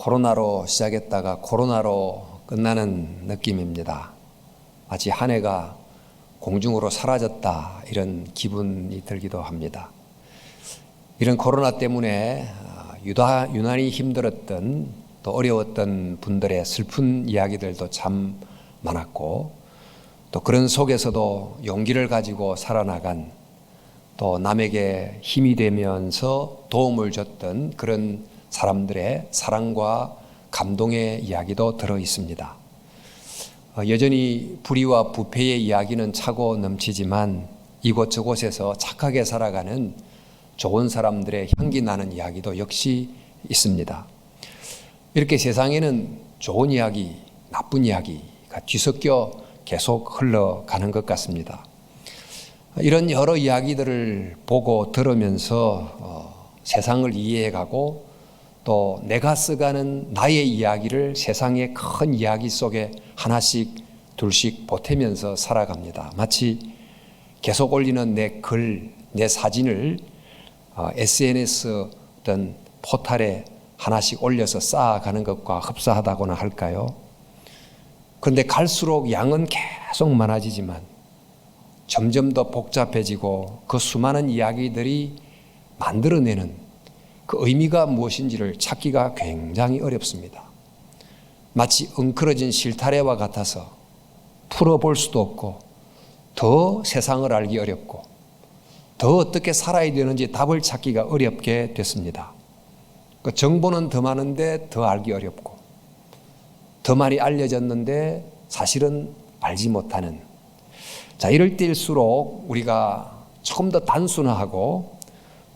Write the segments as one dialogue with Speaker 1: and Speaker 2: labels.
Speaker 1: 코로나로 시작했다가 코로나로 끝나는 느낌입니다. 마치 한 해가 공중으로 사라졌다 이런 기분이 들기도 합니다. 이런 코로나 때문에 유난히 힘들었던 또 어려웠던 분들의 슬픈 이야기들도 참 많았고, 또 그런 속에서도 용기를 가지고 살아나간, 또 남에게 힘이 되면서 도움을 줬던 그런 사람들의 사랑과 감동의 이야기도 들어 있습니다. 여전히 불의와 부패의 이야기는 차고 넘치지만 이곳저곳에서 착하게 살아가는 좋은 사람들의 향기 나는 이야기도 역시 있습니다. 이렇게 세상에는 좋은 이야기, 나쁜 이야기가 뒤섞여 계속 흘러가는 것 같습니다. 이런 여러 이야기들을 보고 들으면서 세상을 이해해가고 또 내가 써가는 나의 이야기를 세상의 큰 이야기 속에 하나씩 둘씩 보태면서 살아갑니다. 마치 계속 올리는 내 글, 내 사진을 SNS 어떤 포탈에 하나씩 올려서 쌓아가는 것과 흡사하다고나 할까요? 그런데 갈수록 양은 계속 많아지지만 점점 더 복잡해지고 그 수많은 이야기들이 만들어내는 그 의미가 무엇인지를 찾기가 굉장히 어렵습니다. 마치 엉클어진 실타래와 같아서 풀어볼 수도 없고 더 세상을 알기 어렵고 더 어떻게 살아야 되는지 답을 찾기가 어렵게 됐습니다. 그 정보는 더 많은데 더 알기 어렵고 더 많이 알려졌는데 사실은 알지 못하는, 이럴 때일수록 우리가 조금 더 단순화하고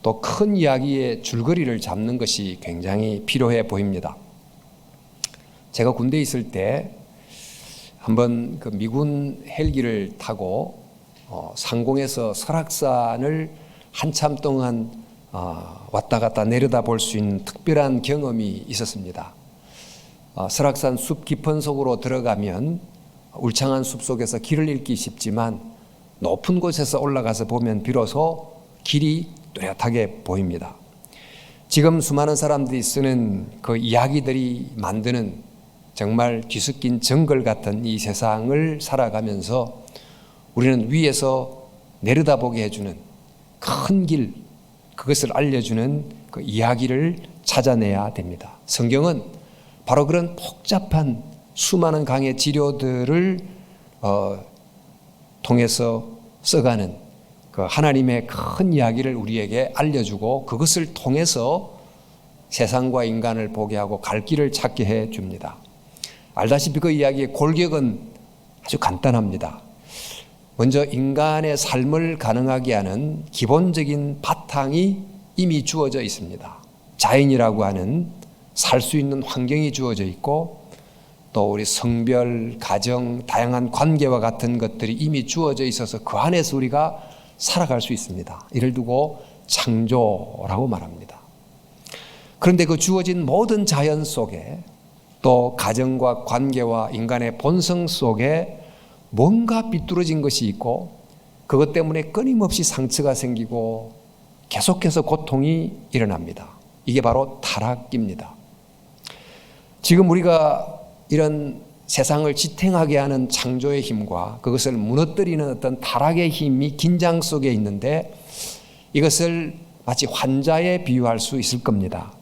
Speaker 1: 또 큰 이야기의 줄거리를 잡는 것이 굉장히 필요해 보입니다. 제가 군대에 있을 때 한번 그 미군 헬기를 타고 상공에서 설악산을 한참 동안 왔다 갔다 내려다 볼 수 있는 특별한 경험이 있었습니다. 설악산 숲 깊은 속으로 들어가면 울창한 숲 속에서 길을 잃기 쉽지만 높은 곳에서 올라가서 보면 비로소 길이 뚜렷하게 보입니다. 지금 수많은 사람들이 쓰는 그 이야기들이 만드는 정말 뒤섞인 정글 같은 이 세상을 살아가면서 우리는 위에서 내려다보게 해주는 큰 길, 그것을 알려주는 그 이야기를 찾아내야 됩니다. 성경은 바로 그런 복잡한 수많은 강의 지료들을 통해서 써가는 그 하나님의 큰 이야기를 우리에게 알려주고 그것을 통해서 세상과 인간을 보게 하고 갈 길을 찾게 해 줍니다. 알다시피 그 이야기의 골격은 아주 간단합니다. 먼저 인간의 삶을 가능하게 하는 기본적인 바탕이 이미 주어져 있습니다. 자연이라고 하는 살 수 있는 환경이 주어져 있고 또 우리 성별, 가정, 다양한 관계와 같은 것들이 이미 주어져 있어서 그 안에서 우리가 살아갈 수 있습니다. 이를 두고 창조라고 말합니다. 그런데 그 주어진 모든 자연 속에 또 가정과 관계와 인간의 본성 속에 뭔가 비뚤어진 것이 있고 그것 때문에 끊임없이 상처가 생기고 계속해서 고통이 일어납니다. 이게 바로 타락입니다. 지금 우리가 이런 세상을 지탱하게 하는 창조의 힘과 그것을 무너뜨리는 어떤 타락의 힘이 긴장 속에 있는데 이것을 마치 환자에 비유할 수 있을 겁니다.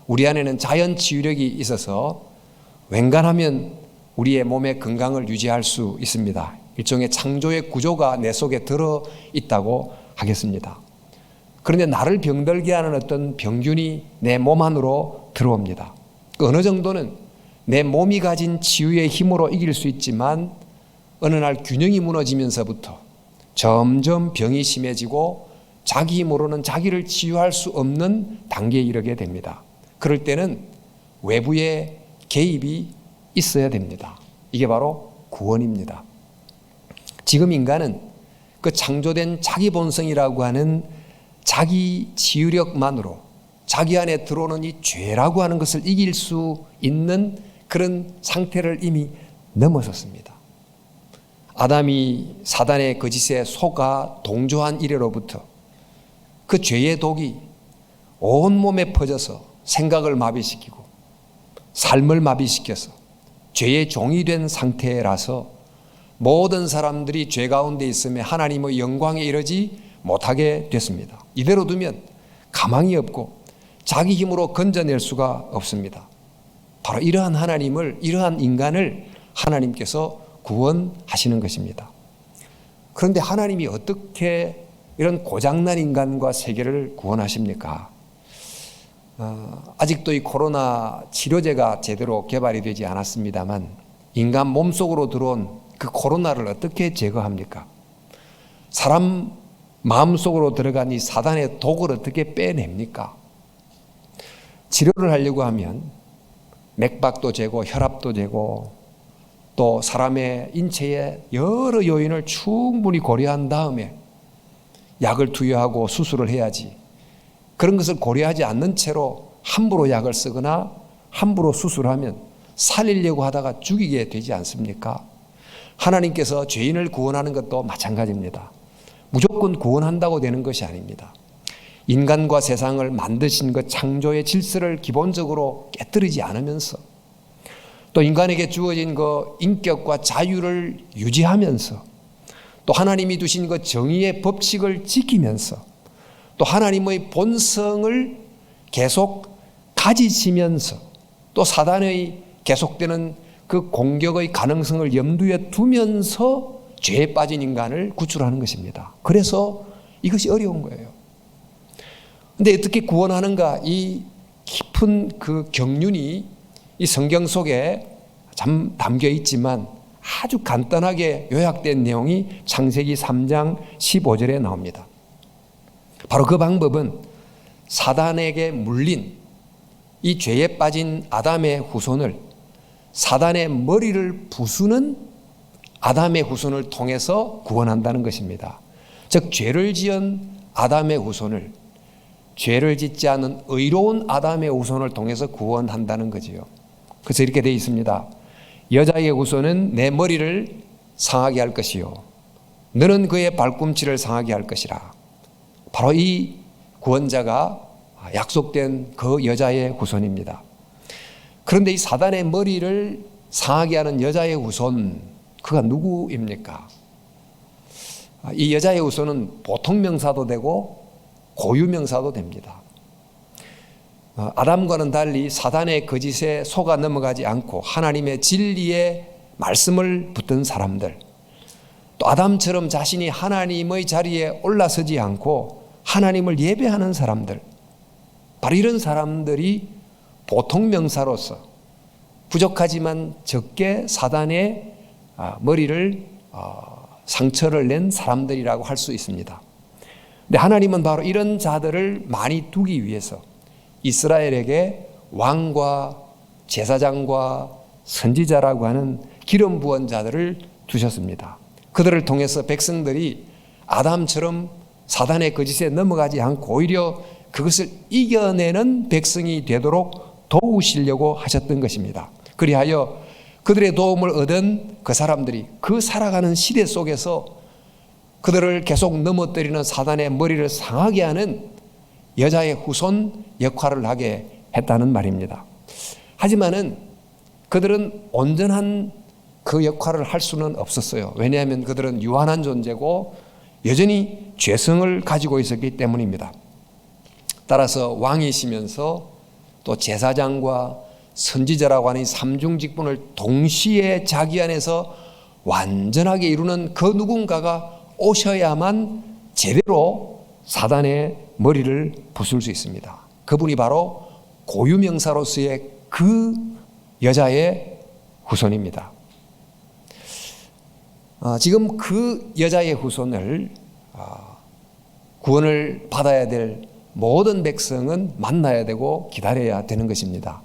Speaker 1: 우리 안에는 자연 치유력이 있어서 웬간하면 우리의 몸의 건강을 유지할 수 있습니다. 일종의 창조의 구조가 내 속에 들어 있다고 하겠습니다. 그런데 나를 병들게 하는 어떤 병균이 내 몸 안으로 들어옵니다. 어느 정도는 내 몸이 가진 치유의 힘으로 이길 수 있지만 어느 날 균형이 무너지면서부터 점점 병이 심해지고 자기 힘으로는 자기를 치유할 수 없는 단계에 이르게 됩니다. 그럴 때는 외부의 개입이 있어야 됩니다. 이게 바로 구원입니다. 지금 인간은 그 창조된 자기 본성이라고 하는 자기 치유력만으로 자기 안에 들어오는 이 죄라고 하는 것을 이길 수 있는 그런 상태를 이미 넘어섰습니다. 아담이 사단의 거짓에 속아 동조한 이래로부터 그 죄의 독이 온몸에 퍼져서 생각을 마비시키고 삶을 마비시켜서 죄의 종이 된 상태라서 모든 사람들이 죄 가운데 있음에 하나님의 영광에 이르지 못하게 됐습니다. 이대로 두면 가망이 없고 자기 힘으로 건져낼 수가 없습니다. 바로 이러한 하나님을, 이러한 인간을 하나님께서 구원하시는 것입니다. 그런데 하나님이 어떻게 이런 고장난 인간과 세계를 구원하십니까? 아직도 이 코로나 치료제가 제대로 개발이 되지 않았습니다만 인간 몸속으로 들어온 그 코로나를 어떻게 제거합니까? 사람 마음속으로 들어간 이 사단의 독을 어떻게 빼냅니까? 치료를 하려고 하면 맥박도 재고 혈압도 재고 또 사람의 인체의 여러 요인을 충분히 고려한 다음에 약을 투여하고 수술을 해야지, 그런 것을 고려하지 않는 채로 함부로 약을 쓰거나 함부로 수술하면 살리려고 하다가 죽이게 되지 않습니까? 하나님께서 죄인을 구원하는 것도 마찬가지입니다. 무조건 구원한다고 되는 것이 아닙니다. 인간과 세상을 만드신 그 창조의 질서를 기본적으로 깨뜨리지 않으면서 또 인간에게 주어진 그 인격과 자유를 유지하면서 또 하나님이 두신 그 정의의 법칙을 지키면서 또 하나님의 본성을 계속 가지시면서 또 사단의 계속되는 그 공격의 가능성을 염두에 두면서 죄에 빠진 인간을 구출하는 것입니다. 그래서 이것이 어려운 거예요. 그런데 어떻게 구원하는가, 이 깊은 그 경륜이 이 성경 속에 참 담겨 있지만 아주 간단하게 요약된 내용이 창세기 3장 15절에 나옵니다. 바로 그 방법은 사단에게 물린 이 죄에 빠진 아담의 후손을, 사단의 머리를 부수는 아담의 후손을 통해서 구원한다는 것입니다. 즉 죄를 지은 아담의 후손을 죄를 짓지 않은 의로운 아담의 후손을 통해서 구원한다는 거지요. 그래서 이렇게 되어 있습니다. 여자의 후손은 내 머리를 상하게 할 것이요 너는 그의 발꿈치를 상하게 할 것이라. 바로 이 구원자가 약속된 그 여자의 후손입니다. 그런데 이 사단의 머리를 상하게 하는 여자의 후손, 그가 누구입니까? 이 여자의 후손은 보통 명사도 되고 고유 명사도 됩니다. 아담과는 달리 사단의 거짓에 속아 넘어가지 않고 하나님의 진리의 말씀을 붙든 사람들, 또 아담처럼 자신이 하나님의 자리에 올라서지 않고 하나님을 예배하는 사람들, 바로 이런 사람들이 보통 명사로서 부족하지만 적게 사단의 머리를 상처를 낸 사람들이라고 할 수 있습니다. 근데 하나님은 바로 이런 자들을 많이 두기 위해서 이스라엘에게 왕과 제사장과 선지자라고 하는 기름 부은 자들을 두셨습니다. 그들을 통해서 백성들이 아담처럼 사단의 거짓에 넘어가지 않고 오히려 그것을 이겨내는 백성이 되도록 도우시려고 하셨던 것입니다. 그리하여 그들의 도움을 얻은 그 사람들이 그 살아가는 시대 속에서 그들을 계속 넘어뜨리는 사단의 머리를 상하게 하는 여자의 후손 역할을 하게 했다는 말입니다. 하지만은 그들은 온전한 그 역할을 할 수는 없었어요. 왜냐하면 그들은 유한한 존재고 여전히 죄성을 가지고 있었기 때문입니다. 따라서 왕이시면서 또 제사장과 선지자라고 하는 이 삼중 직분을 동시에 자기 안에서 완전하게 이루는 그 누군가가 오셔야만 제대로 사단의 머리를 부술 수 있습니다. 그분이 바로 고유명사로서의 그 여자의 후손입니다. 지금 그 여자의 후손을 구원을 받아야 될 모든 백성은 만나야 되고 기다려야 되는 것입니다.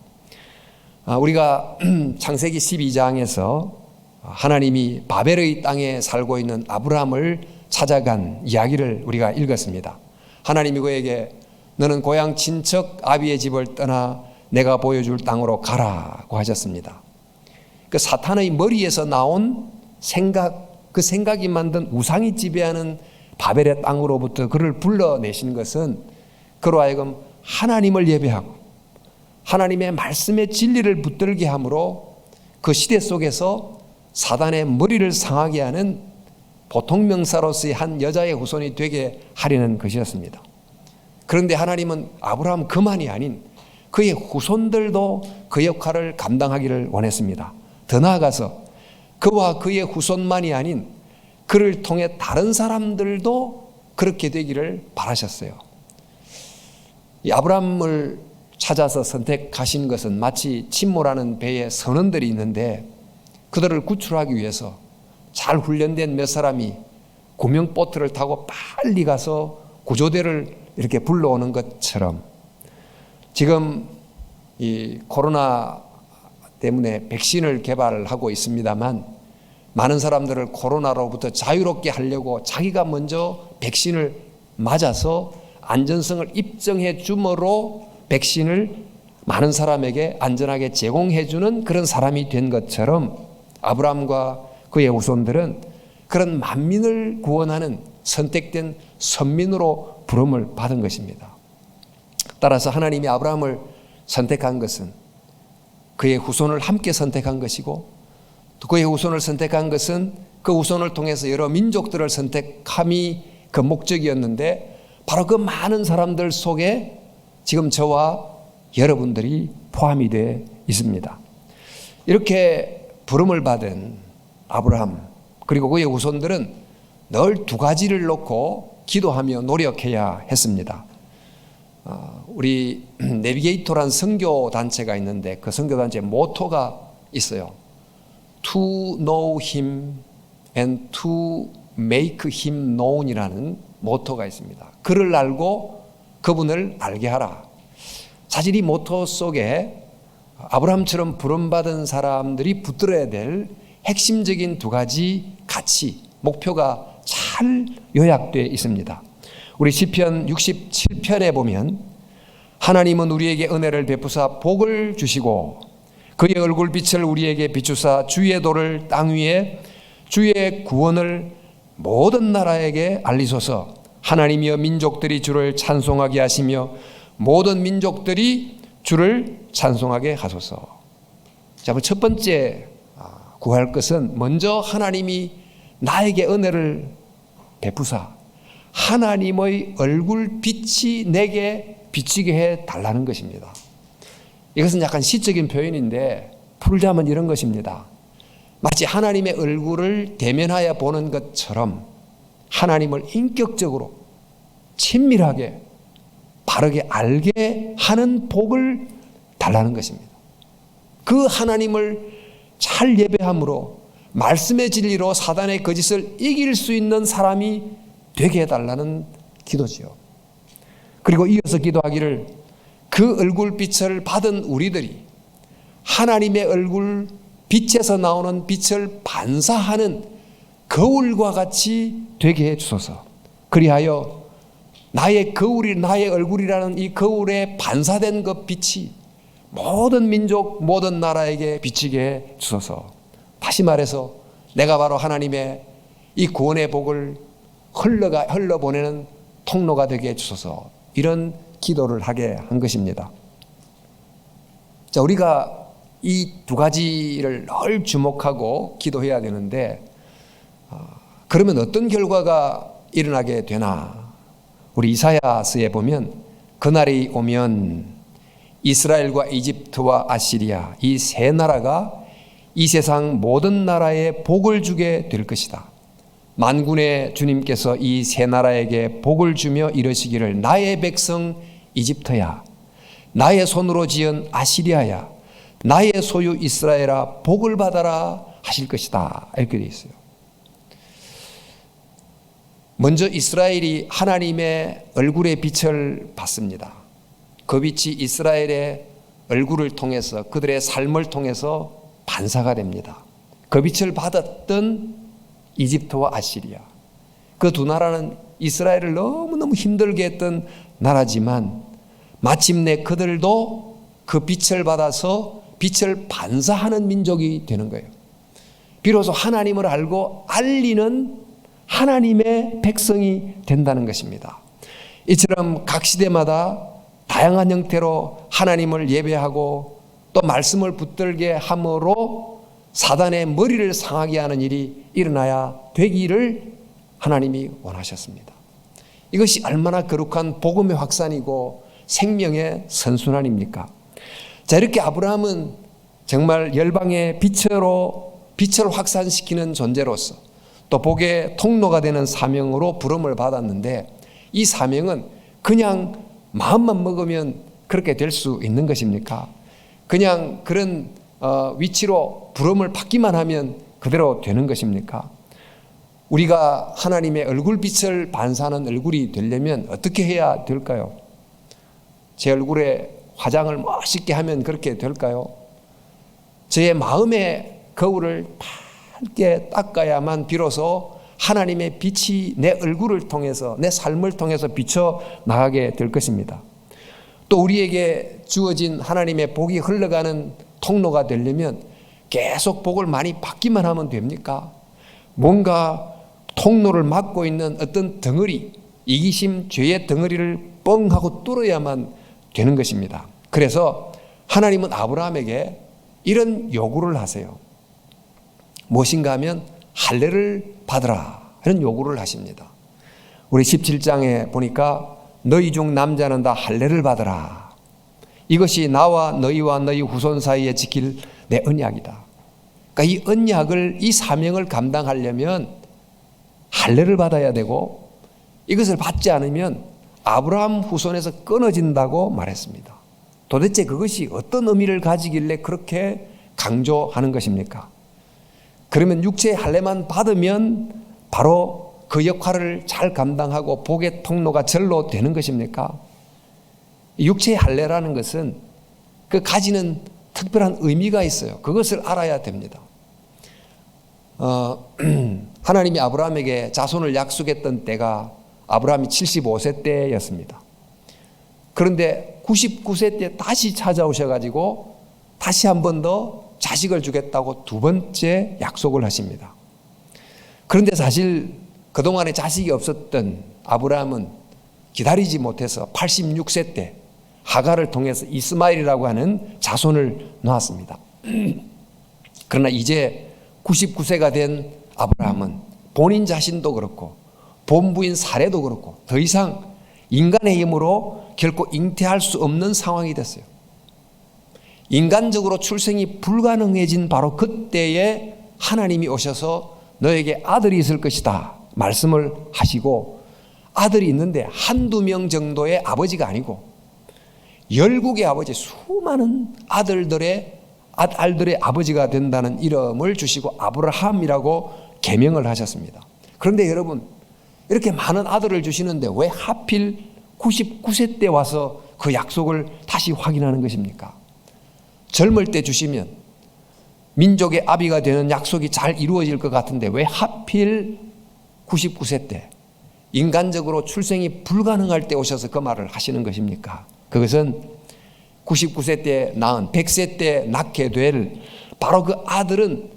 Speaker 1: 우리가 창세기 12장에서 하나님이 바벨의 땅에 살고 있는 아브라함을 찾아간 이야기를 우리가 읽었습니다. 하나님이 그에게 너는 고향 친척 아비의 집을 떠나 내가 보여줄 땅으로 가라고 하셨습니다. 그 사탄의 머리에서 나온 생각, 그 생각이 만든 우상이 지배하는 바벨의 땅으로부터 그를 불러내신 것은 그로 하여금 하나님을 예배하고 하나님의 말씀의 진리를 붙들게 함으로 그 시대 속에서 사단의 머리를 상하게 하는 보통 명사로서의 한 여자의 후손이 되게 하려는 것이었습니다. 그런데 하나님은 아브라함 그만이 아닌 그의 후손들도 그 역할을 감당하기를 원했습니다. 더 나아가서 그와 그의 후손만이 아닌 그를 통해 다른 사람들도 그렇게 되기를 바라셨어요. 이 아브라함을 찾아서 선택하신 것은 마치 침몰하는 배에 선원들이 있는데 그들을 구출하기 위해서 잘 훈련된 몇 사람이 구명보트를 타고 빨리 가서 구조대를 이렇게 불러오는 것처럼 지금 이 코로나 때문에 백신을 개발하고 있습니다만 많은 사람들을 코로나로부터 자유롭게 하려고 자기가 먼저 백신을 맞아서 안전성을 입증해 줌으로 백신을 많은 사람에게 안전하게 제공해 주는 그런 사람이 된 것처럼 아브라함과 그의 후손들은 그런 만민을 구원하는 선택된 선민으로 부름을 받은 것입니다. 따라서 하나님이 아브라함을 선택한 것은 그의 후손을 함께 선택한 것이고 또 그의 후손을 선택한 것은 그 후손을 통해서 여러 민족들을 선택함이 그 목적이었는데 바로 그 많은 사람들 속에 지금 저와 여러분들이 포함이 되어 있습니다. 이렇게 부름을 받은 아브라함 그리고 그의 후손들은 늘 두 가지를 놓고 기도하며 노력해야 했습니다. 우리 내비게이터란 선교단체가 있는데 그 선교단체 모토가 있어요. To know him and to make him known이라는 모토가 있습니다. 그를 알고 그분을 알게 하라. 사실 이 모토 속에 아브라함처럼 부름받은 사람들이 붙들어야 될 핵심적인 두 가지 가치, 목표가 잘 요약되어 있습니다. 우리 시편 67편에 보면 하나님은 우리에게 은혜를 베푸사 복을 주시고 그의 얼굴빛을 우리에게 비추사 주의 도를 땅 위에 주의 구원을 모든 나라에게 알리소서. 하나님이여 민족들이 주를 찬송하게 하시며 모든 민족들이 주를 찬송하게 하소서. 자, 첫 번째 구할 것은 먼저 하나님이 나에게 은혜를 베푸사 하나님의 얼굴빛이 내게 비치게 해 달라는 것입니다. 이것은 약간 시적인 표현인데 풀자면 이런 것입니다. 마치 하나님의 얼굴을 대면하여 보는 것처럼 하나님을 인격적으로 친밀하게 바르게 알게 하는 복을 달라는 것입니다. 그 하나님을 잘 예배함으로 말씀의 진리로 사단의 거짓을 이길 수 있는 사람이 되게 해달라는 기도지요. 그리고 이어서 기도하기를 그 얼굴빛을 받은 우리들이 하나님의 얼굴 빛에서 나오는 빛을 반사하는 거울과 같이 되게 해 주소서. 그리하여 나의 거울이 나의 얼굴이라는 이 거울에 반사된 그 빛이 모든 민족 모든 나라에게 비치게 해 주소서. 다시 말해서 내가 바로 하나님의 이 구원의 복을 흘러보내는 통로가 되게 해 주소서. 이런 기도를 하게 한 것입니다. 자, 우리가 이 두 가지를 늘 주목하고 기도해야 되는데 그러면 어떤 결과가 일어나게 되나? 우리 이사야서에 보면 그날이 오면 이스라엘과 이집트와 아시리아 이 세 나라가 이 세상 모든 나라에 복을 주게 될 것이다. 만군의 주님께서 이 세 나라에게 복을 주며 이르시기를 나의 백성 이집트야, 나의 손으로 지은 아시리아야, 나의 소유 이스라엘아 복을 받아라 하실 것이다. 이렇게 되어 있어요. 먼저 이스라엘이 하나님의 얼굴의 빛을 받습니다. 그 빛이 이스라엘의 얼굴을 통해서 그들의 삶을 통해서 반사가 됩니다. 그 빛을 받았던 이집트와 아시리아, 그 두 나라는 이스라엘을 너무너무 힘들게 했던 나라지만 마침내 그들도 그 빛을 받아서 빛을 반사하는 민족이 되는 거예요. 비로소 하나님을 알고 알리는 하나님의 백성이 된다는 것입니다. 이처럼 각 시대마다 다양한 형태로 하나님을 예배하고 또 말씀을 붙들게 함으로 사단의 머리를 상하게 하는 일이 일어나야 되기를 하나님이 원하셨습니다. 이것이 얼마나 거룩한 복음의 확산이고 생명의 선순환입니까? 자, 이렇게 아브라함은 정말 열방의 빛을 확산시키는 존재로서 또 복의 통로가 되는 사명으로 부름을 받았는데, 이 사명은 그냥 마음만 먹으면 그렇게 될 수 있는 것입니까? 그냥 그런 위치로 부름을 받기만 하면 그대로 되는 것입니까? 우리가 하나님의 얼굴빛을 반사하는 얼굴이 되려면 어떻게 해야 될까요? 제 얼굴에 화장을 멋있게 하면 그렇게 될까요? 제 마음의 거울을 밝게 닦아야만 비로소 하나님의 빛이 내 얼굴을 통해서, 내 삶을 통해서 비쳐 나가게 될 것입니다. 또 우리에게 주어진 하나님의 복이 흘러가는 통로가 되려면 계속 복을 많이 받기만 하면 됩니까? 뭔가 통로를 막고 있는 어떤 덩어리, 이기심, 죄의 덩어리를 뻥 하고 뚫어야만 되는 것입니다. 그래서 하나님은 아브라함에게 이런 요구를 하세요. 무엇인가 하면 할례를 받으라 하는 요구를 하십니다. 우리 17장에 보니까 너희 중 남자는 다 할례를 받으라. 이것이 나와 너희와 너희 후손 사이에 지킬 내 언약이다. 그러니까 이 언약을, 이 사명을 감당하려면 할례를 받아야 되고, 이것을 받지 않으면 아브라함 후손에서 끊어진다고 말했습니다. 도대체 그것이 어떤 의미를 가지길래 그렇게 강조하는 것입니까? 그러면 육체의 할례만 받으면 바로 그 역할을 잘 감당하고 복의 통로가 절로 되는 것입니까? 육체의 할례라는 것은 그 가지는 특별한 의미가 있어요. 그것을 알아야 됩니다. 하나님이 아브라함에게 자손을 약속했던 때가 아브라함이 75세 때였습니다. 그런데 99세 때 다시 찾아오셔가지고 다시 한 번 더 자식을 주겠다고 두 번째 약속을 하십니다. 그런데 사실 그동안에 자식이 없었던 아브라함은 기다리지 못해서 86세 때 하갈을 통해서 이스마엘이라고 하는 자손을 낳았습니다. 그러나 이제 99세가 된 아브라함은 본인 자신도 그렇고 본부인 사례도 그렇고 더 이상 인간의 힘으로 결코 잉태할 수 없는 상황이 됐어요. 인간적으로 출생이 불가능해진 바로 그때에 하나님이 오셔서 너에게 아들이 있을 것이다 말씀을 하시고, 아들이 있는데 한두 명 정도의 아버지가 아니고 열국의 아버지, 수많은 아들들의 아버지가 된다는 이름을 주시고 아브라함이라고 계명을 하셨습니다. 그런데 여러분, 이렇게 많은 아들을 주시는데 왜 하필 99세 때 와서 그 약속을 다시 확인하는 것입니까? 젊을 때 주시면 민족의 아비가 되는 약속이 잘 이루어질 것 같은데 왜 하필 99세 때, 인간적으로 출생이 불가능할 때 오셔서 그 말을 하시는 것입니까? 그것은 99세 때 낳은 100세 때 낳게 될 바로 그 아들은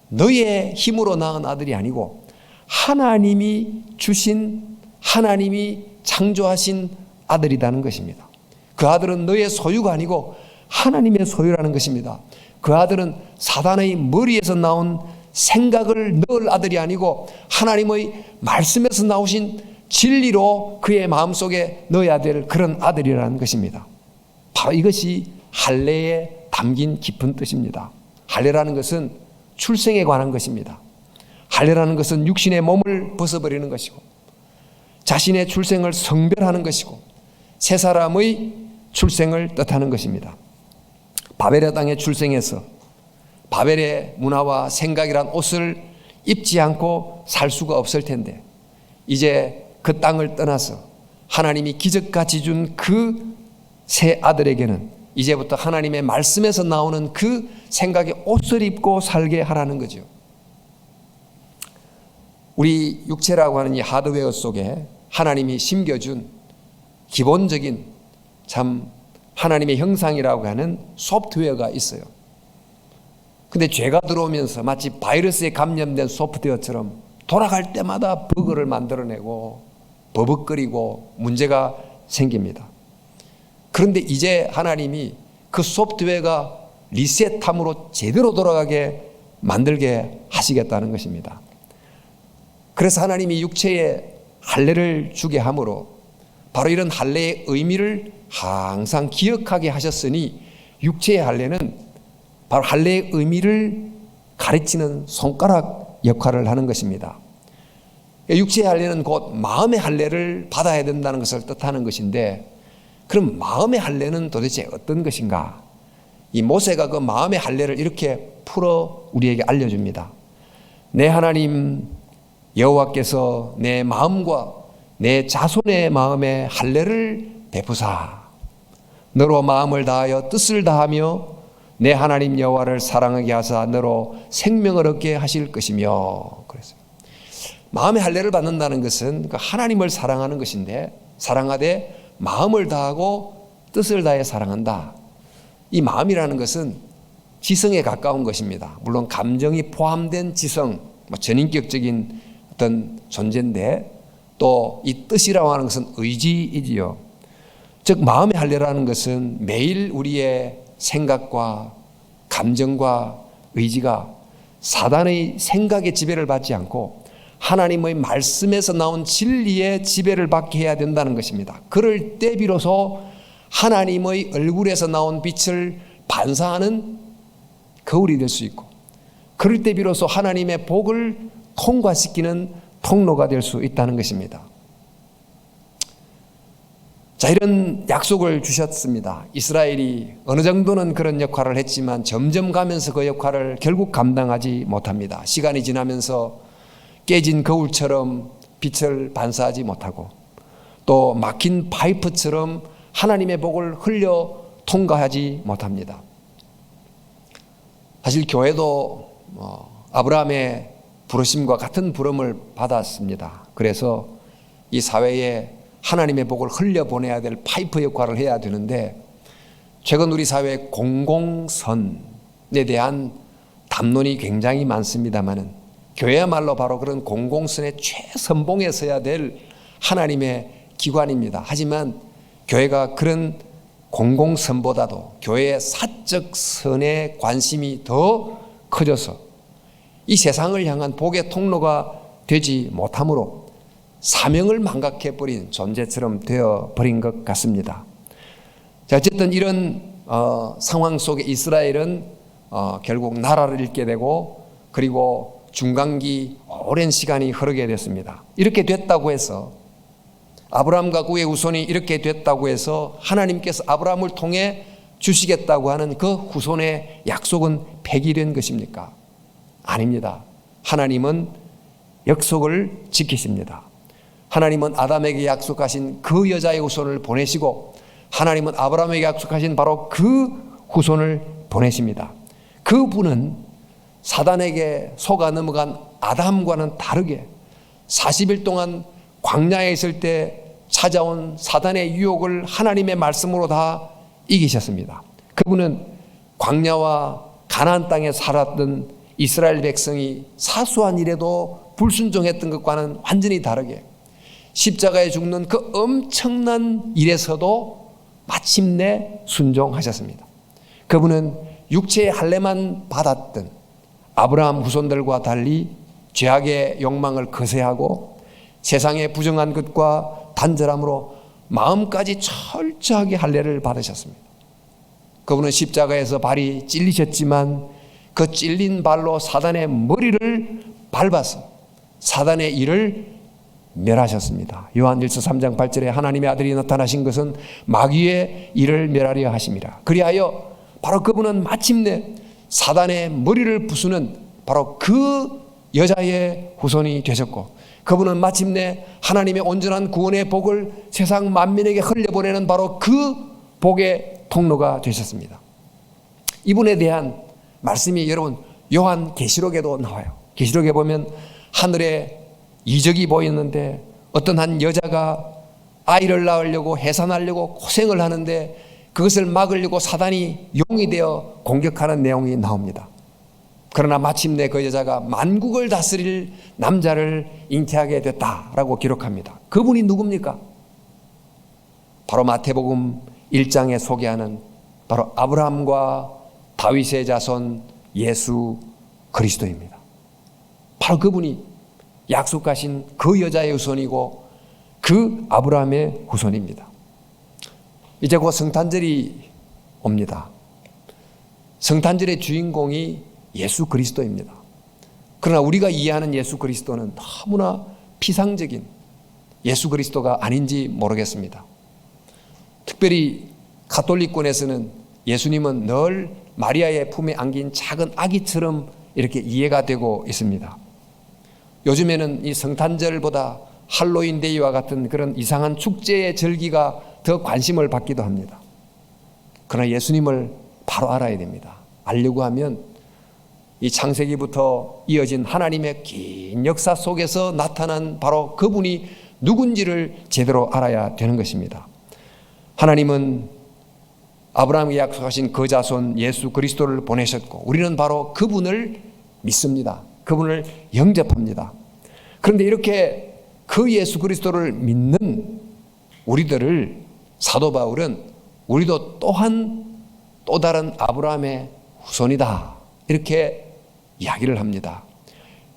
Speaker 1: 너의 힘으로 낳은 아들이 아니고 하나님이 주신, 하나님이 창조하신 아들이라는 것입니다. 그 아들은 너의 소유가 아니고 하나님의 소유라는 것입니다. 그 아들은 사단의 머리에서 나온 생각을 넣을 아들이 아니고 하나님의 말씀에서 나오신 진리로 그의 마음속에 넣어야 될 그런 아들이라는 것입니다. 바로 이것이 할례에 담긴 깊은 뜻입니다. 할례라는 것은 출생에 관한 것입니다. 할례라는 것은 육신의 몸을 벗어버리는 것이고 자신의 출생을 성별하는 것이고 새 사람의 출생을 뜻하는 것입니다. 바벨의 땅에 출생해서 바벨의 문화와 생각이란 옷을 입지 않고 살 수가 없을 텐데 이제 그 땅을 떠나서 하나님이 기적같이 준 그 새 아들에게는 이제부터 하나님의 말씀에서 나오는 그 생각의 옷을 입고 살게 하라는 거죠. 우리 육체라고 하는 이 하드웨어 속에 하나님이 심겨준 기본적인 참 하나님의 형상이라고 하는 소프트웨어가 있어요. 근데 죄가 들어오면서 마치 바이러스에 감염된 소프트웨어처럼 돌아갈 때마다 버그를 만들어내고 버벅거리고 문제가 생깁니다. 그런데 이제 하나님이 그 소프트웨어가 리셋함으로 제대로 돌아가게 만들게 하시겠다는 것입니다. 그래서 하나님이 육체에 할례를 주게 함으로 바로 이런 할례의 의미를 항상 기억하게 하셨으니 육체의 할례는 바로 할례의 의미를 가르치는 손가락 역할을 하는 것입니다. 육체의 할례는 곧 마음의 할례를 받아야 된다는 것을 뜻하는 것인데, 그럼 마음의 할례는 도대체 어떤 것인가? 이 모세가 그 마음의 할례를 이렇게 풀어 우리에게 알려줍니다. 내 하나님 여호와께서 내 마음과 내 자손의 마음에 할례를 베푸사 너로 마음을 다하여 뜻을 다하며 내 하나님 여호와를 사랑하게 하사 너로 생명을 얻게 하실 것이며. 그랬어요. 마음의 할례를 받는다는 것은 하나님을 사랑하는 것인데, 사랑하되 마음을 다하고 뜻을 다해 사랑한다. 이 마음이라는 것은 지성에 가까운 것입니다. 물론 감정이 포함된 지성, 전인격적인 어떤 존재인데, 또 이 뜻이라고 하는 것은 의지이지요. 즉 마음의 할례라는 것은 매일 우리의 생각과 감정과 의지가 사단의 생각의 지배를 받지 않고 하나님의 말씀에서 나온 진리의 지배를 받게 해야 된다는 것입니다. 그럴 때 비로소 하나님의 얼굴에서 나온 빛을 반사하는 거울이 될 수 있고, 그럴 때 비로소 하나님의 복을 통과시키는 통로가 될 수 있다는 것입니다. 자, 이런 약속을 주셨습니다. 이스라엘이 어느 정도는 그런 역할을 했지만 점점 가면서 그 역할을 결국 감당하지 못합니다. 시간이 지나면서 깨진 거울처럼 빛을 반사하지 못하고 또 막힌 파이프처럼 하나님의 복을 흘려 통과하지 못합니다. 사실 교회도 아브라함의 부르심과 같은 부름을 받았습니다. 그래서 이 사회에 하나님의 복을 흘려보내야 될 파이프 역할을 해야 되는데, 최근 우리 사회의 공공선에 대한 담론이 굉장히 많습니다만은 교회야말로 바로 그런 공공선의 최선봉에 서야 될 하나님의 기관입니다. 하지만 교회가 그런 공공선보다도 교회의 사적 선에 관심이 더 커져서 이 세상을 향한 복의 통로가 되지 못함으로 사명을 망각해버린 존재처럼 되어버린 것 같습니다. 자, 어쨌든 이런 상황 속에 이스라엘은 결국 나라를 잃게 되고, 그리고 중간기 오랜 시간이 흐르게 됐습니다. 이렇게 됐다고 해서, 아브라함과 그의 후손이 이렇게 됐다고 해서 하나님께서 아브라함을 통해 주시겠다고 하는 그 후손의 약속은 폐기된 것입니까? 아닙니다. 하나님은 약속을 지키십니다. 하나님은 아담에게 약속하신 그 여자의 후손을 보내시고, 하나님은 아브라함에게 약속하신 바로 그 후손을 보내십니다. 그 분은 사단에게 속아 넘어간 아담과는 다르게 40일 동안 광야에 있을 때 찾아온 사단의 유혹을 하나님의 말씀으로 다 이기셨습니다. 그분은 광야와 가나안 땅에 살았던 이스라엘 백성이 사소한 일에도 불순종했던 것과는 완전히 다르게 십자가에 죽는 그 엄청난 일에서도 마침내 순종하셨습니다. 그분은 육체의 할례만 받았던 아브라함 후손들과 달리 죄악의 욕망을 거세하고 세상의 부정한 것과 단절함으로 마음까지 철저하게 할례를 받으셨습니다. 그분은 십자가에서 발이 찔리셨지만 그 찔린 발로 사단의 머리를 밟아서 사단의 일을 멸하셨습니다. 요한일서 3장 8절에 하나님의 아들이 나타나신 것은 마귀의 일을 멸하려 하심이라. 그리하여 바로 그분은 마침내 사단의 머리를 부수는 바로 그 여자의 후손이 되셨고, 그분은 마침내 하나님의 온전한 구원의 복을 세상 만민에게 흘려보내는 바로 그 복의 통로가 되셨습니다. 이분에 대한 말씀이 여러분 요한 계시록에도 나와요. 계시록에 보면 하늘에 이적이 보이는데 어떤 한 여자가 아이를 낳으려고 해산하려고 고생을 하는데 그것을 막으려고 사단이 용이 되어 공격하는 내용이 나옵니다. 그러나 마침내 그 여자가 만국을 다스릴 남자를 잉태하게 됐다라고 기록합니다. 그분이 누굽니까? 바로 마태복음 1장에 소개하는 바로 아브라함과 다윗의 자손 예수 그리스도입니다. 바로 그분이 약속하신 그 여자의 후손이고 그 아브라함의 후손입니다. 이제 곧 성탄절이 옵니다. 성탄절의 주인공이 예수 그리스도입니다. 그러나 우리가 이해하는 예수 그리스도는 너무나 피상적인 예수 그리스도가 아닌지 모르겠습니다. 특별히 가톨릭권에서는 예수님은 늘 마리아의 품에 안긴 작은 아기처럼 이렇게 이해가 되고 있습니다. 요즘에는 이 성탄절보다 할로윈데이와 같은 그런 이상한 축제의 절기가 더 관심을 받기도 합니다. 그러나 예수님을 바로 알아야 됩니다. 알려고 하면 이 창세기부터 이어진 하나님의 긴 역사 속에서 나타난 바로 그분이 누군지를 제대로 알아야 되는 것입니다. 하나님은 아브라함에게 약속하신 그 자손 예수 그리스도를 보내셨고 우리는 바로 그분을 믿습니다. 그분을 영접합니다. 그런데 이렇게 그 예수 그리스도를 믿는 우리들을 사도 바울은 우리도 또한 또 다른 아브라함의 후손이다 이렇게 이야기를 합니다.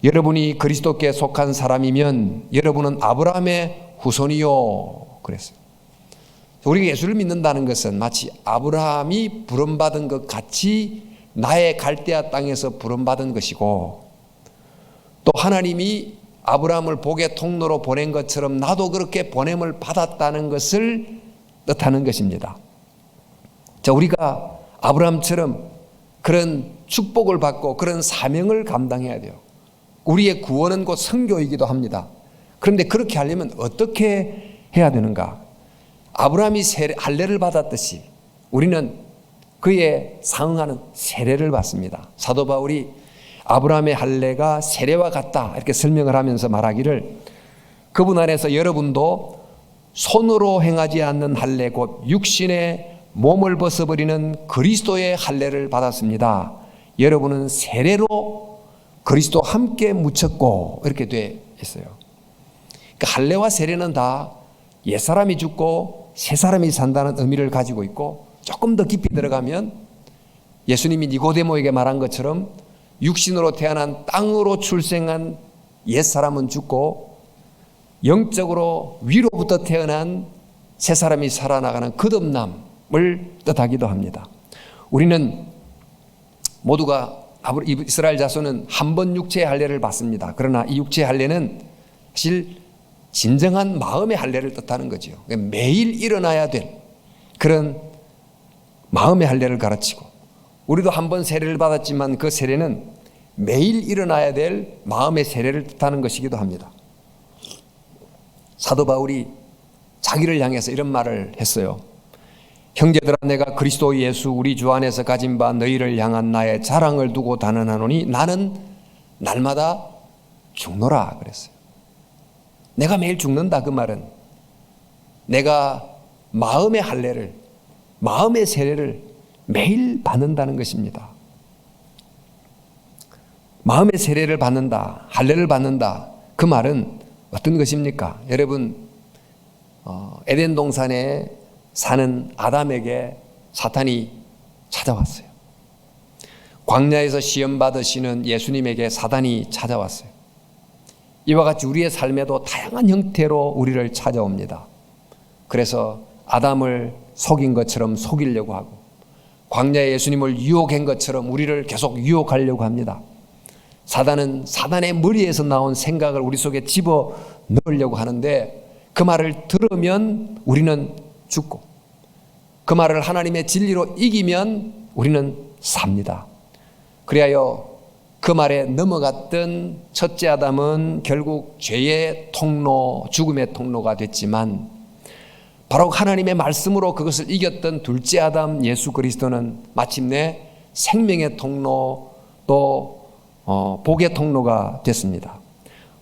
Speaker 1: 여러분이 그리스도께 속한 사람이면 여러분은 아브라함의 후손이요 그랬어요. 우리가 예수를 믿는다는 것은 마치 아브라함이 부름받은 것 같이 나의 갈대아 땅에서 부름받은 것이고 또 하나님이 아브라함을 복의 통로로 보낸 것처럼 나도 그렇게 보냄을 받았다는 것을 뜻하는 것입니다. 자, 우리가 아브라함처럼 그런 축복을 받고 그런 사명을 감당해야 돼요. 우리의 구원은 곧 선교이기도 합니다. 그런데 그렇게 하려면 어떻게 해야 되는가? 아브라함이 할례를 받았듯이 우리는 그에 상응하는 세례를 받습니다. 사도 바울이 아브라함의 할례가 세례와 같다 이렇게 설명을 하면서 말하기를 그분 안에서 여러분도 손으로 행하지 않는 할례 곧 육신의 몸을 벗어버리는 그리스도의 할례를 받았습니다. 여러분은 세례로 그리스도 함께 묻혔고 이렇게 돼 있어요. 그러니까 할례와 세례는 다 옛사람이 죽고 새사람이 산다는 의미를 가지고 있고 조금 더 깊이 들어가면 예수님이 니고데모에게 말한 것처럼 육신으로 태어난 땅으로 출생한 옛사람은 죽고 영적으로 위로부터 태어난 새사람이 살아나가는 거듭남을 뜻하기도 합니다. 우리는 모두가 이스라엘 자손은 한 번 육체의 할례를 받습니다. 그러나 이 육체의 할례는 사실 진정한 마음의 할례를 뜻하는 거죠. 매일 일어나야 될 그런 마음의 할례를 가르치고 우리도 한 번 세례를 받았지만 그 세례는 매일 일어나야 될 마음의 세례를 뜻하는 것이기도 합니다. 사도 바울이 자기를 향해서 이런 말을 했어요. 형제들아 내가 그리스도 예수 우리 주 안에서 가진 바 너희를 향한 나의 자랑을 두고 단언하노니 나는 날마다 죽노라 그랬어요. 내가 매일 죽는다 그 말은 내가 마음의 할례를 마음의 세례를 매일 받는다는 것입니다. 마음의 세례를 받는다 할례를 받는다 그 말은 어떤 것입니까? 여러분 에덴 동산에 사는 아담에게 사탄이 찾아왔어요. 광야에서 시험 받으시는 예수님에게 사단이 찾아왔어요. 이와 같이 우리의 삶에도 다양한 형태로 우리를 찾아옵니다. 그래서 아담을 속인 것처럼 속이려고 하고 광야에 예수님을 유혹한 것처럼 우리를 계속 유혹하려고 합니다. 사단은 사단의 머리에서 나온 생각을 우리 속에 집어 넣으려고 하는데 그 말을 들으면 우리는 죽고 그 말을 하나님의 진리로 이기면 우리는 삽니다. 그리하여 그 말에 넘어갔던 첫째 아담은 결국 죄의 통로, 죽음의 통로가 됐지만 바로 하나님의 말씀으로 그것을 이겼던 둘째 아담 예수 그리스도는 마침내 생명의 통로 또 복의 통로가 됐습니다.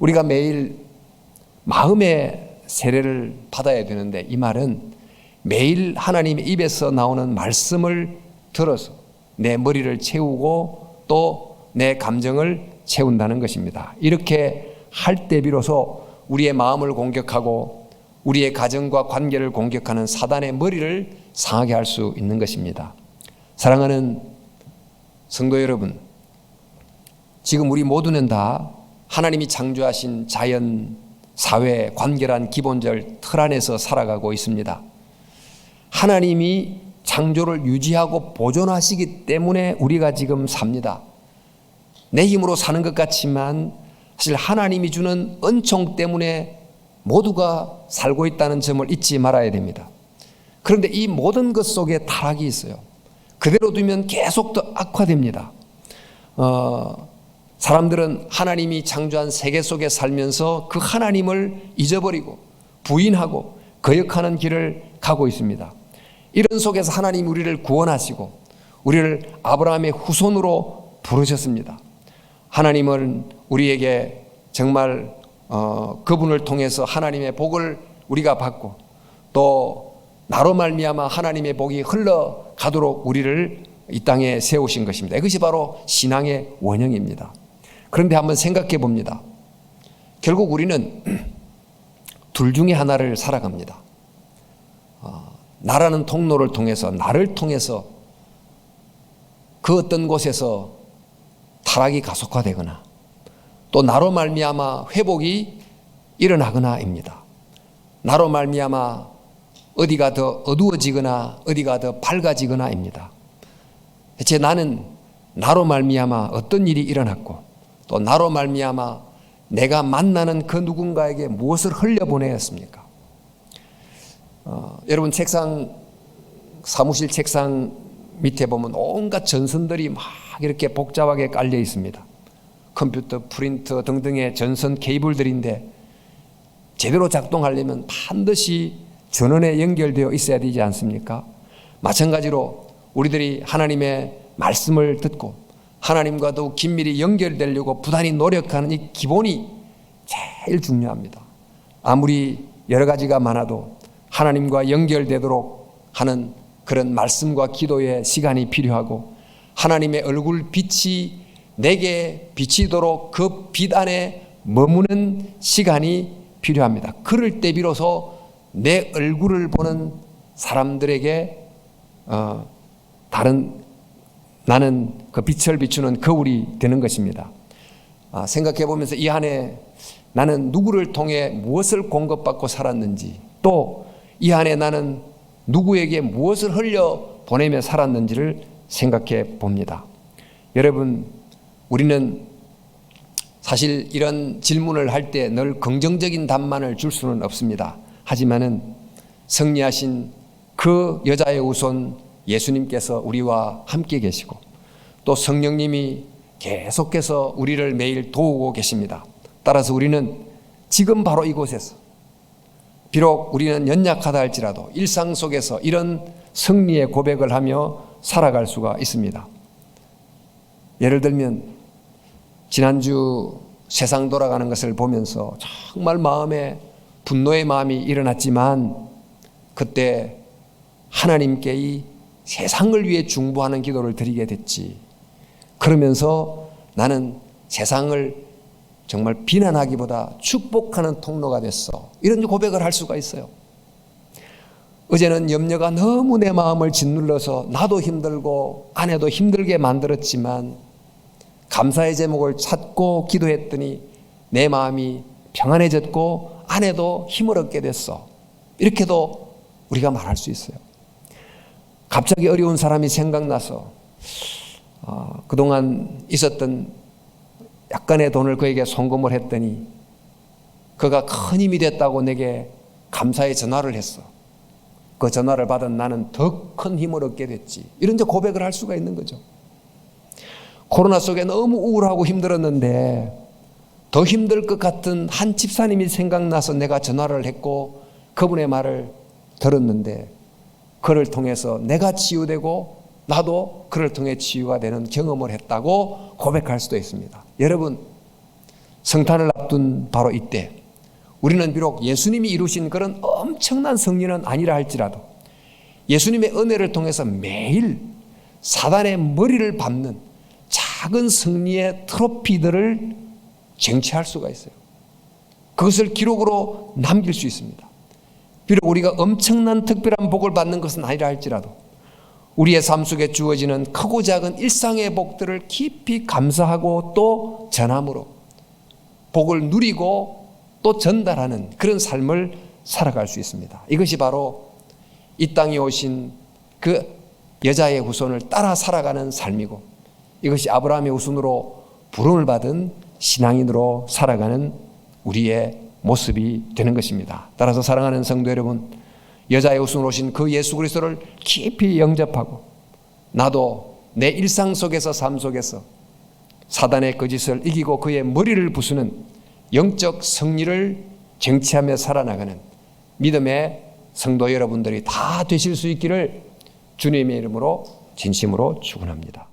Speaker 1: 우리가 매일 마음의 세례를 받아야 되는데 이 말은 매일 하나님의 입에서 나오는 말씀을 들어서 내 머리를 채우고 또 내 감정을 채운다는 것입니다. 이렇게 할 때 비로소 우리의 마음을 공격하고 우리의 가정과 관계를 공격하는 사단의 머리를 상하게 할 수 있는 것입니다. 사랑하는 성도 여러분, 지금 우리 모두는 다 하나님이 창조하신 자연, 사회, 관계란 기본적 틀 안에서 살아가고 있습니다. 하나님이 창조를 유지하고 보존하시기 때문에 우리가 지금 삽니다. 내 힘으로 사는 것 같지만 사실 하나님이 주는 은총 때문에 모두가 살고 있다는 점을 잊지 말아야 됩니다. 그런데 이 모든 것 속에 타락이 있어요. 그대로 두면 계속 더 악화됩니다. 사람들은 하나님이 창조한 세계 속에 살면서 그 하나님을 잊어버리고 부인하고 거역하는 길을 가고 있습니다. 이런 속에서 하나님이 우리를 구원하시고 우리를 아브라함의 후손으로 부르셨습니다. 하나님은 우리에게 정말 그분을 통해서 하나님의 복을 우리가 받고 또 나로 말미암아 하나님의 복이 흘러가도록 우리를 이 땅에 세우신 것입니다. 이것이 바로 신앙의 원형입니다. 그런데 한번 생각해 봅니다. 결국 우리는 둘 중에 하나를 살아갑니다. 나라는 통로를 통해서, 나를 통해서 그 어떤 곳에서 타락이 가속화되거나 또 나로 말미암아 회복이 일어나거나입니다. 나로 말미암아 어디가 더 어두워지거나 어디가 더 밝아지거나입니다. 대체 나는 나로 말미암아 어떤 일이 일어났고 또 나로 말미암아 내가 만나는 그 누군가에게 무엇을 흘려보내었습니까? 여러분 사무실 책상 밑에 보면 온갖 전선들이 막 이렇게 복잡하게 깔려 있습니다. 컴퓨터, 프린터 등등의 전선 케이블들인데 제대로 작동하려면 반드시 전원에 연결되어 있어야 되지 않습니까? 마찬가지로 우리들이 하나님의 말씀을 듣고 하나님과 더욱 긴밀히 연결되려고 부단히 노력하는 이 기본이 제일 중요합니다. 아무리 여러 가지가 많아도 하나님과 연결되도록 하는 그런 말씀과 기도의 시간이 필요하고 하나님의 얼굴 빛이 내게 비치도록 그 빛 안에 머무는 시간이 필요합니다. 그럴 때 비로소 내 얼굴을 보는 사람들에게 나는 그 빛을 비추는 거울이 되는 것입니다. 생각해 보면서 이 안에 나는 누구를 통해 무엇을 공급받고 살았는지 또 이 안에 나는 누구에게 무엇을 흘려 보내며 살았는지를 생각해 봅니다. 여러분, 우리는 사실 이런 질문을 할 때 늘 긍정적인 답만을 줄 수는 없습니다. 하지만은 승리하신 그 여자의 후손 예수님께서 우리와 함께 계시고 또 성령님이 계속해서 우리를 매일 도우고 계십니다. 따라서 우리는 지금 바로 이곳에서 비록 우리는 연약하다 할지라도 일상 속에서 이런 승리의 고백을 하며 살아갈 수가 있습니다. 예를 들면 지난주 세상 돌아가는 것을 보면서 정말 마음에 분노의 마음이 일어났지만 그때 하나님께 이 세상을 위해 중보하는 기도를 드리게 됐지. 그러면서 나는 세상을 정말 비난하기보다 축복하는 통로가 됐어. 이런 고백을 할 수가 있어요. 어제는 염려가 너무 내 마음을 짓눌러서 나도 힘들고 아내도 힘들게 만들었지만 감사의 제목을 찾고 기도했더니 내 마음이 평안해졌고 아내도 힘을 얻게 됐어. 이렇게도 우리가 말할 수 있어요. 갑자기 어려운 사람이 생각나서 그동안 있었던 약간의 돈을 그에게 송금을 했더니 그가 큰 힘이 됐다고 내게 감사의 전화를 했어. 그 전화를 받은 나는 더 큰 힘을 얻게 됐지. 이런 고백을 할 수가 있는 거죠. 코로나 속에 너무 우울하고 힘들었는데 더 힘들 것 같은 한 집사님이 생각나서 내가 전화를 했고 그분의 말을 들었는데 그를 통해서 내가 치유되고 나도 그를 통해 치유가 되는 경험을 했다고 고백할 수도 있습니다. 여러분, 성탄을 앞둔 바로 이때 우리는 비록 예수님이 이루신 그런 엄청난 승리는 아니라 할지라도 예수님의 은혜를 통해서 매일 사단의 머리를 밟는 작은 승리의 비록 우리가 엄청난 특별한 복을 받는 것은 아니라 할지라도 우리의 삶 속에 주어지는 크고 작은 일상의 복들을 깊이 감사하고 또 전함으로 복을 누리고 또 전달하는 그런 삶을 살아갈 수 있습니다. 이것이 바로 이 땅에 오신 그 여자의 후손을 따라 살아가는 삶이고, 이것이 아브라함의 후손으로 부름을 받은 신앙인으로 살아가는 우리의 모습이 되는 것입니다. 따라서 사랑하는 성도 여러분, 여자의 후손으로 오신 그 예수 그리스도를 깊이 영접하고 나도 내 일상 속에서, 삶 속에서 사단의 거짓을 이기고 그의 머리를 부수는 영적 승리를 쟁취하며 살아나가는 믿음의 성도 여러분들이 다 되실 수 있기를 주님의 이름으로 진심으로 축원합니다.